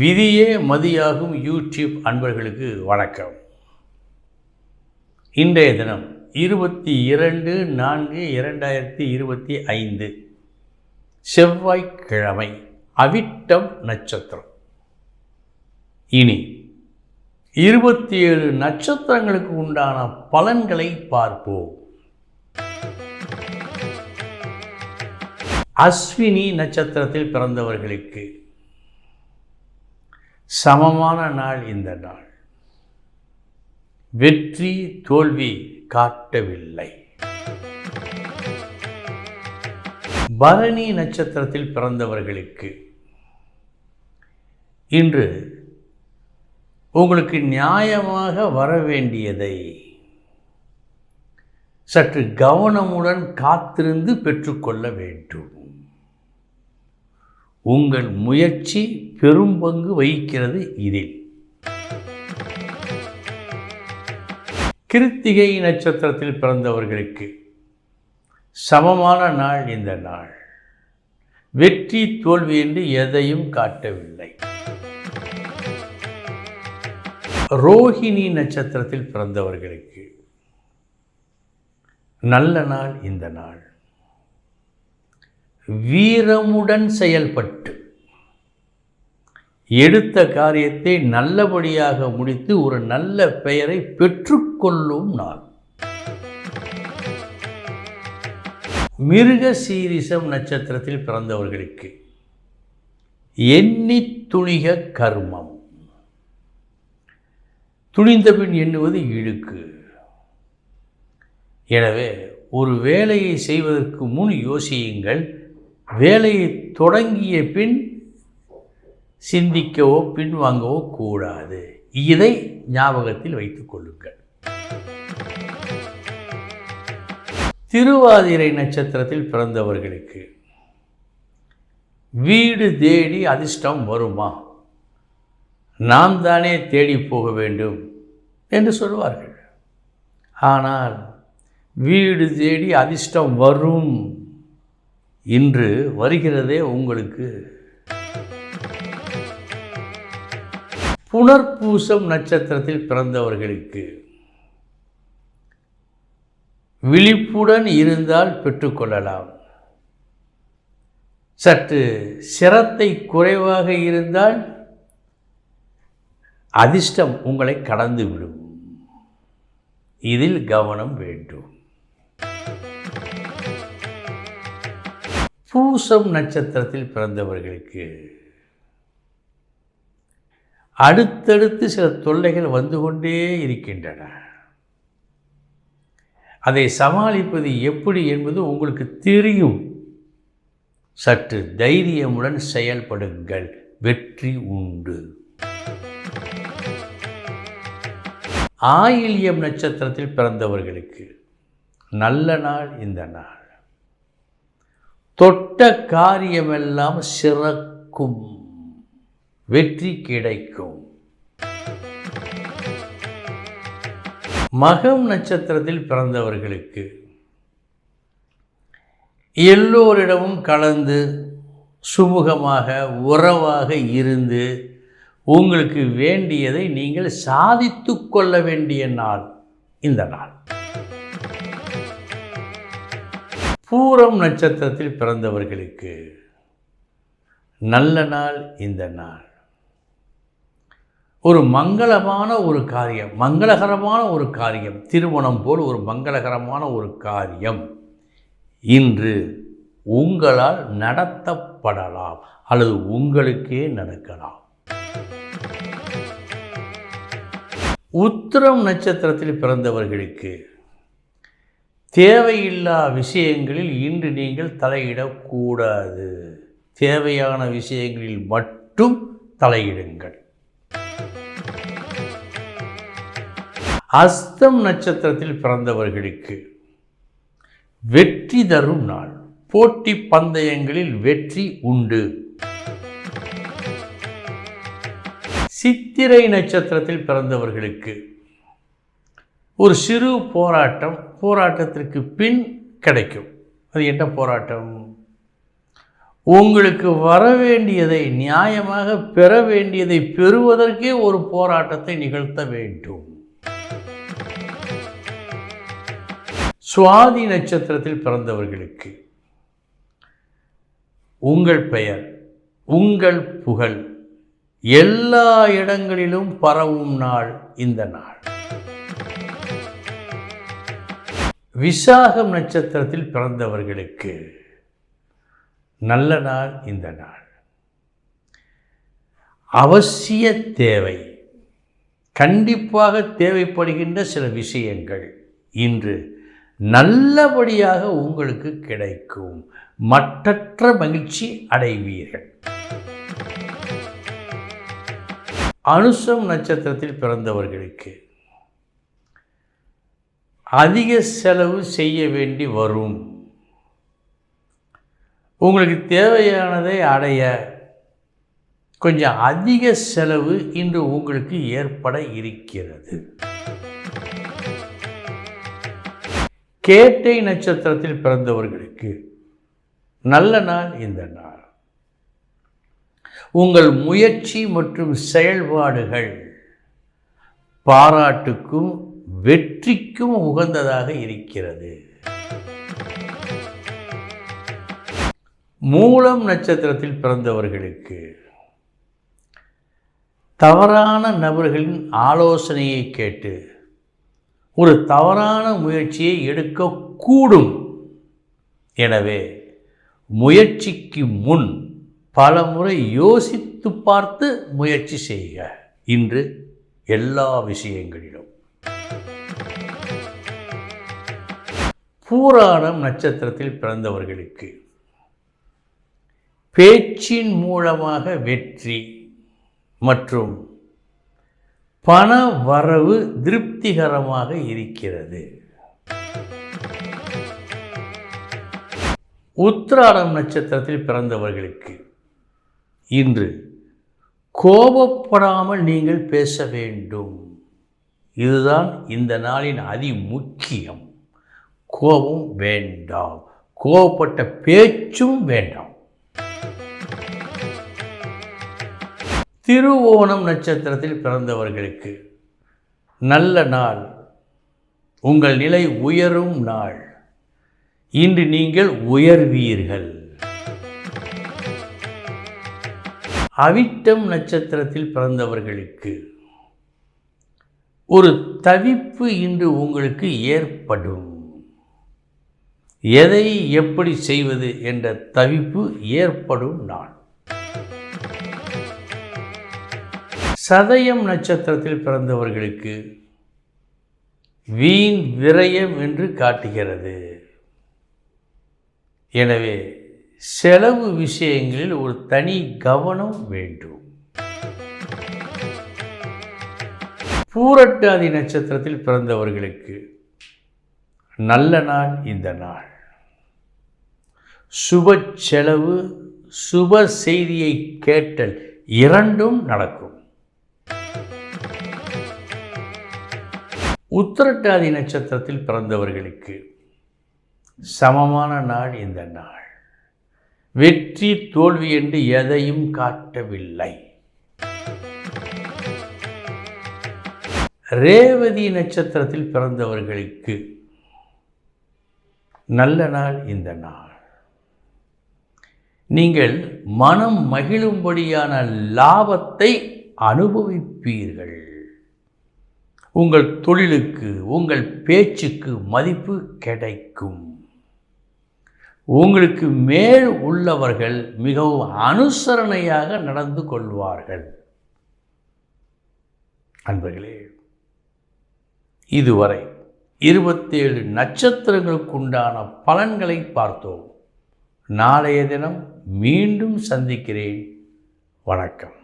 விதியே மதியாகும் யூடியூப் அன்பர்களுக்கு வணக்கம். இன்றைய தினம் 22/4/2025 செவ்வாய்க்கிழமை, அவிட்டம் நட்சத்திரம். இனி 27 நட்சத்திரங்களுக்கு உண்டான பலன்களை பார்ப்போம். அஸ்வினி நட்சத்திரத்தில் பிறந்தவர்களுக்கு சமமான நாள் இந்த நாள். வெற்றி தோல்வி காட்டவில்லை. பரணி நட்சத்திரத்தில் பிறந்தவர்களுக்கு இன்று உங்களுக்கு நியாயமாக வர வேண்டியதை சற்று கவனமுடன் காத்திருந்து பெற்றுக்கொள்ள வேண்டும். உங்கள் முயற்சி பெரும் பங்கு வகிக்கிறது இதில். கிருத்திகை நட்சத்திரத்தில் பிறந்தவர்களுக்கு சமமான நாள் இந்த நாள். வெற்றி தோல்வி என்று எதையும் காட்டவில்லை. ரோஹிணி நட்சத்திரத்தில் பிறந்தவர்களுக்கு நல்ல நாள் இந்த நாள். வீரமுடன் செயல்பட்டு எடுத்த காரியத்தை நல்லபடியாக முடித்து ஒரு நல்ல பெயரை பெற்றுக்கொள்ளும் நாள். மிருகசீரிஷம் நட்சத்திரத்தில் பிறந்தவர்களுக்கு எண்ணி துணிக கர்மம். துணிந்தபின் எண்ணுவது இழுக்கு. எனவே ஒரு வேலையை செய்வதற்கு முன் யோசியுங்கள். வேலையை தொடங்கிய பின் சிந்திக்கவோ பின்வாங்கவோ கூடாது. இதை ஞாபகத்தில் வைத்துக் கொள்ளுங்கள். திருவாதிரை நட்சத்திரத்தில் பிறந்தவர்களுக்கு வீடு தேடி அதிர்ஷ்டம் வருமா? நாம் தானே தேடி போக வேண்டும் என்று சொல்வார்கள். ஆனால் வீடு தேடி அதிர்ஷ்டம் வரும். இன்று வருகிறதே உங்களுக்கு. புனர்பூசம் நட்சத்திரத்தில் பிறந்தவர்களுக்கு விழிப்புடன் இருந்தால் பெற்றுக்கொள்ளலாம். சற்று சிரத்தை குறைவாக இருந்தால் அதிர்ஷ்டம் உங்களை கடந்துவிடும். இதில் கவனம் வேண்டும். பூசம் நட்சத்திரத்தில் பிறந்தவர்களுக்கு அடுத்தடுத்து சில தொல்லைகள் வந்து கொண்டே இருக்கின்றன. அதை சமாளிப்பது எப்படி என்பது உங்களுக்கு தெரியும். சற்று தைரியமுடன் செயல்படுங்கள். வெற்றி உண்டு. ஆயில்யம் நட்சத்திரத்தில் பிறந்தவர்களுக்கு நல்ல நாள் இந்த நாள். தொட்ட காரியமெல்லாம் சிறக்கும். வெற்றி கிடைக்கும். மகம் நட்சத்திரத்தில் பிறந்தவர்களுக்கு எல்லோரிடமும் கலந்து சுமூகமாக உறவாக இருந்து உங்களுக்கு வேண்டியதை நீங்கள் சாதித்து கொள்ள வேண்டிய நாள் இந்த நாள். பூரம் நட்சத்திரத்தில் பிறந்தவர்களுக்கு நல்ல நாள் இந்த நாள். ஒரு மங்களகரமான ஒரு காரியம், திருமணம் போல் ஒரு மங்களகரமான ஒரு காரியம் இன்று உங்களால் நடத்தப்படலாம் அல்லது உங்களுக்கே நடக்கலாம். உத்திரம் நட்சத்திரத்தில் பிறந்தவர்களுக்கு தேவையில்லா விஷயங்களில் இன்று நீங்கள் தலையிடக்கூடாது. தேவையான விஷயங்களில் மட்டும் தலையிடுங்கள். அஸ்தம் நட்சத்திரத்தில் பிறந்தவர்களுக்கு வெற்றி தரும் நாள். போட்டி பந்தயங்களில் வெற்றி உண்டு. சித்திரை நட்சத்திரத்தில் பிறந்தவர்களுக்கு ஒரு சிறு போராட்டத்திற்கு பின் கிடைக்கும். அது என்ன போராட்டம்? உங்களுக்கு வர வேண்டியதை, நியாயமாக பெற வேண்டியதை பெறுவதற்கே ஒரு போராட்டத்தை நிகழ்த்த வேண்டும். சுவாதி நட்சத்திரத்தில் பிறந்தவர்களுக்கு உங்கள் பெயர், உங்கள் புகழ் எல்லா இடங்களிலும் பரவும் நாள் இந்த நாள். விசாகம் நட்சத்திரத்தில் பிறந்தவர்களுக்கு நல்ல நாள் இந்த நாள். அவசிய தேவை, கண்டிப்பாக தேவைப்படுகின்ற சில விஷயங்கள் இன்று நல்லபடியாக உங்களுக்கு கிடைக்கும். மற்றற்ற மகிழ்ச்சி அடைவீர்கள். அனுசம் நட்சத்திரத்தில் பிறந்தவர்களுக்கு அதிக செலவு செய்ய வேண்டி வரும். உங்களுக்கு தேவையானதை அடைய கொஞ்சம் அதிக செலவு இன்று உங்களுக்கு ஏற்பட இருக்கிறது. கேட்டை நட்சத்திரத்தில் பிறந்தவர்களுக்கு நல்ல நாள் இந்த நாள். உங்கள் முயற்சி மற்றும் செயல்பாடுகள் பாராட்டுக்கும் வெற்றிக்கும் உகந்ததாக இருக்கிறது. மூலம் நட்சத்திரத்தில் பிறந்தவர்களுக்கு தவறான நபர்களின் ஆலோசனையை கேட்டு ஒரு தவறான முயற்சியை எடுக்கக்கூடும். எனவே முயற்சிக்கு முன் பல முறை யோசித்து பார்த்து முயற்சி செய்க இன்று எல்லா விஷயங்களிலும். பூராடம் நட்சத்திரத்தில் பிறந்தவர்களுக்கு பேச்சின் மூலமாக வெற்றி மற்றும் பண வரவு திருப்திகரமாக இருக்கிறது. உத்திராடம் நட்சத்திரத்தில் பிறந்தவர்களுக்கு இன்று கோபப்படாமல் நீங்கள் பேச வேண்டும். இதுதான் இந்த நாளின் அதி முக்கியம். கோபம் வேண்டாம், கோபப்பட்ட பேச்சும் வேண்டாம். திருவோணம் நட்சத்திரத்தில் பிறந்தவர்களுக்கு நல்ல நாள், உங்கள் நிலை உயரும் நாள். இன்று நீங்கள் உயர்வீர்கள். அவிட்டம் நட்சத்திரத்தில் பிறந்தவர்களுக்கு ஒரு தவிப்பு இன்று உங்களுக்கு ஏற்படும். எதை எப்படி செய்வது என்ற தவிப்பு ஏற்படும் நாள். சதயம் நட்சத்திரத்தில் பிறந்தவர்களுக்கு வீண் விரயம் என்று காட்டுகிறது. எனவே செலவு விஷயங்களில் ஒரு தனி கவனம் வேண்டும். பூரட்டாதி நட்சத்திரத்தில் பிறந்தவர்களுக்கு நல்ல நாள் இந்த நாள். சுப செலவு, சுப செய்தியை கேட்டல் இரண்டும் நடக்கும். உத்திரட்டாதி நட்சத்திரத்தில் பிறந்தவர்களுக்கு சமமான நாள் இந்த நாள். வெற்றி தோல்வி என்று எதையும் காட்டவில்லை. ரேவதி நட்சத்திரத்தில் பிறந்தவர்களுக்கு நல்ல நாள் இந்த நாள். நீங்கள் மனம் மகிழும்படியான லாபத்தை அனுபவிப்பீர்கள். உங்கள் தொழிலுக்கு, உங்கள் பேச்சுக்கு மதிப்பு கிடைக்கும். உங்களுக்கு மேல் உள்ளவர்கள் மிகவும் அனுசரணையாக நடந்து கொள்வார்கள். அன்பர்களே, இதுவரை 27 நட்சத்திரங்களுக்குண்டான பலன்களை பார்த்தோம். நாளைய தினம் மீண்டும் சந்திக்கிறேன். வணக்கம்.